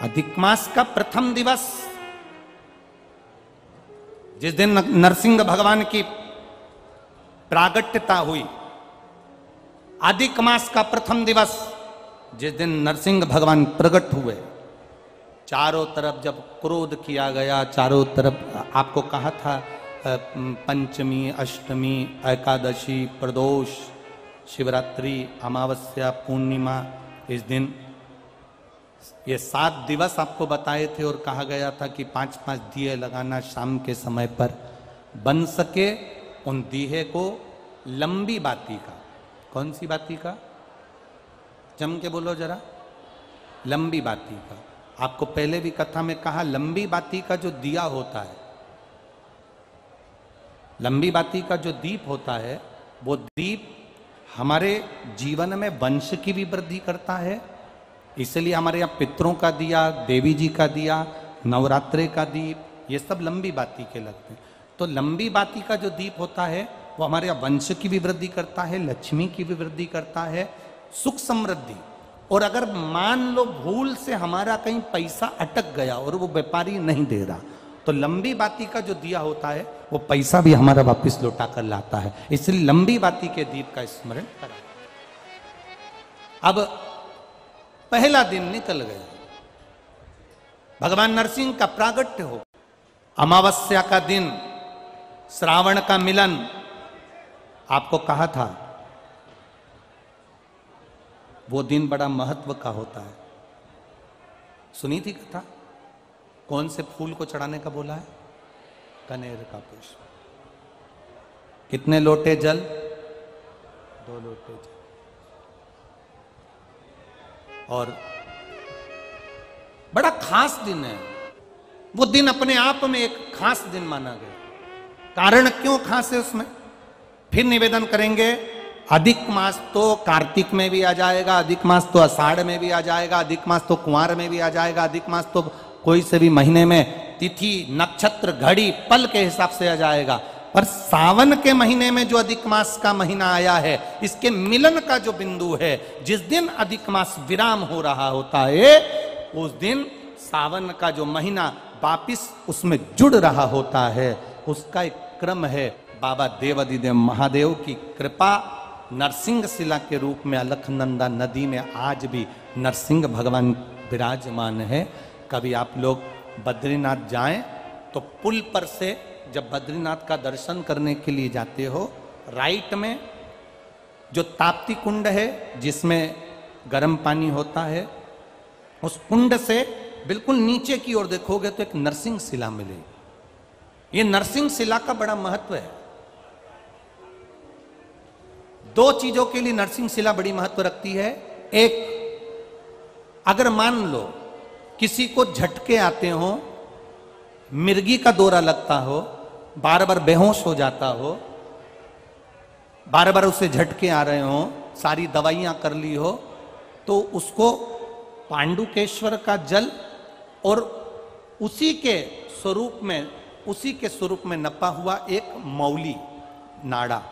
अधिक मास का प्रथम दिवस, जिस दिन नरसिंह भगवान की प्रागट्यता हुई, अधिक मास का प्रथम दिवस जिस दिन नरसिंह भगवान प्रकट हुए, चारों तरफ जब क्रोध किया गया, चारों तरफ आपको कहा था पंचमी, अष्टमी, एकादशी, प्रदोष, शिवरात्रि, अमावस्या, पूर्णिमा, इस दिन ये 7 दिवस आपको बताए थे और कहा गया था कि 5-5 दिए लगाना शाम के समय पर, बन सके उन दिए को लंबी बाती का। कौन सी बाती का? जम के बोलो जरा। लंबी बाती का। आपको पहले भी कथा में कहा, लंबी बाती का जो दिया होता है, लंबी बाती का जो दीप होता है, वो दीप हमारे जीवन में वंश की भी वृद्धि करता है। इसलिए हमारे यहाँ पितरों का दिया, देवी जी का दिया, नवरात्रे का दीप, ये सब लंबी बाती के लगते हैं। तो लंबी बाती का जो दीप होता है वो हमारे यहाँ वंश की भी वृद्धि करता है, लक्ष्मी की भी वृद्धि करता है, सुख समृद्धि। और अगर मान लो भूल से हमारा कहीं पैसा अटक गया और वो व्यापारी नहीं दे रहा, तो लंबी बाती का जो दिया होता है वो पैसा भी हमारा वापस लौटा कर लाता है। इसलिए लंबी बाती के दीप का स्मरण करा। अब पहला दिन निकल गया, भगवान नरसिंह का प्रागट्य हो, अमावस्या का दिन, श्रावण का मिलन। आपको कहा था वो दिन बड़ा महत्व का होता है। सुनी थी कथा? कौन से फूल को चढ़ाने का बोला है? कनेर का पुष्प। कितने लोटे जल? 2 लोटे जल। और बड़ा खास दिन है वो दिन, अपने आप में एक खास दिन माना गया। कारण क्यों खास है उसमें फिर निवेदन करेंगे। अधिक मास तो कार्तिक में भी आ जाएगा, अधिक मास तो आषाढ़ में भी आ जाएगा, अधिक मास तो कुंवार में भी आ जाएगा, अधिक मास तो कोई से भी महीने में तिथि, नक्षत्र, घड़ी, पल के हिसाब से आ जाएगा। पर सावन के महीने में जो अधिक मास का महीना आया है, इसके मिलन का जो बिंदु है, जिस दिन अधिक मास विराम हो रहा होता है, उस दिन सावन का जो महीना वापिस उसमें जुड़ रहा होता है। उसका एक क्रम है। बाबा देवाधिदेव महादेव की कृपा नरसिंह शिला के रूप में अलखनंदा नदी में आज भी नरसिंह भगवान विराजमान है। कभी आप लोग बद्रीनाथ जाएं तो पुल पर से जब बद्रीनाथ का दर्शन करने के लिए जाते हो, राइट में जो ताप्ती कुंड है जिसमें गर्म पानी होता है, उस कुंड से बिल्कुल नीचे की ओर देखोगे तो एक नरसिंह शिला मिलेगी। ये नरसिंह शिला का बड़ा महत्व है। 2 चीजों के लिए नरसिंह शिला बड़ी महत्व रखती है। एक, अगर मान लो किसी को झटके आते हो, मिर्गी का दौरा लगता हो, बार बार बेहोश हो जाता हो, बार बार उसे झटके आ रहे हो, सारी दवाइयां कर ली हो, तो उसको पांडुकेश्वर का जल और उसी के स्वरूप में नपा हुआ एक मौली नाड़ा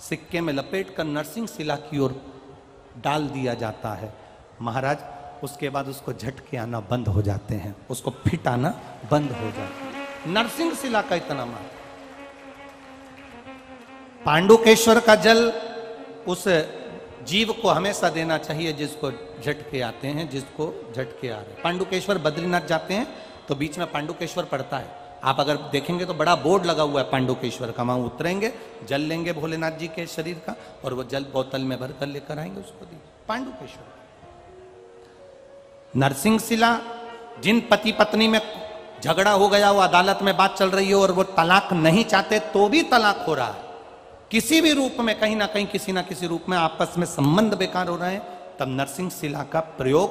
सिक्के में लपेट कर नरसिंह शिला की ओर डाल दिया जाता है। महाराज, उसके बाद उसको झटके आना बंद हो जाते हैं, उसको फिट आना बंद हो जाता है। नरसिंह शिला का इतना महत्व। पांडुकेश्वर का जल उस जीव को हमेशा देना चाहिए जिसको झटके आते हैं, जिसको झटके आ रहे हैं। पांडुकेश्वर बद्रीनाथ जाते हैं तो बीच में पांडुकेश्वर पड़ता है। आप अगर देखेंगे तो बड़ा बोर्ड लगा हुआ है पांडुकेश्वर का। वहां उतरेंगे, जल लेंगे भोलेनाथ जी के शरीर का और वो जल बोतल में भरकर लेकर आएंगे, उसको दी पांडुकेश्वर। नरसिंह शिला, जिन पति पत्नी में झगड़ा हो गया, वो अदालत में बात चल रही हो और वो तलाक नहीं चाहते तो भी तलाक हो रहा है, किसी भी रूप में, कहीं ना कहीं किसी ना किसी रूप में आपस में संबंध बेकार हो रहे हैं, तब नरसिंह शिला का प्रयोग,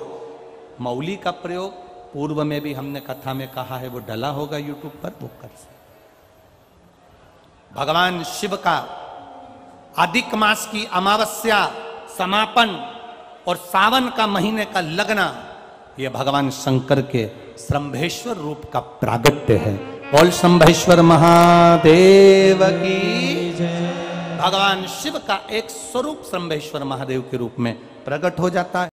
मौली का प्रयोग, पूर्व में भी हमने कथा में कहा है, वो डला होगा यूट्यूब पर, वो कर सकते। भगवान शिव का अधिक मास की अमावस्या समापन और सावन का महीने का लगना, यह भगवान शंकर के श्रंभेश्वर रूप का प्रागट्य है। बोल शंभेश्वर महादेव की जय। भगवान शिव का एक स्वरूप श्रंभेश्वर महादेव के रूप में प्रकट हो जाता है।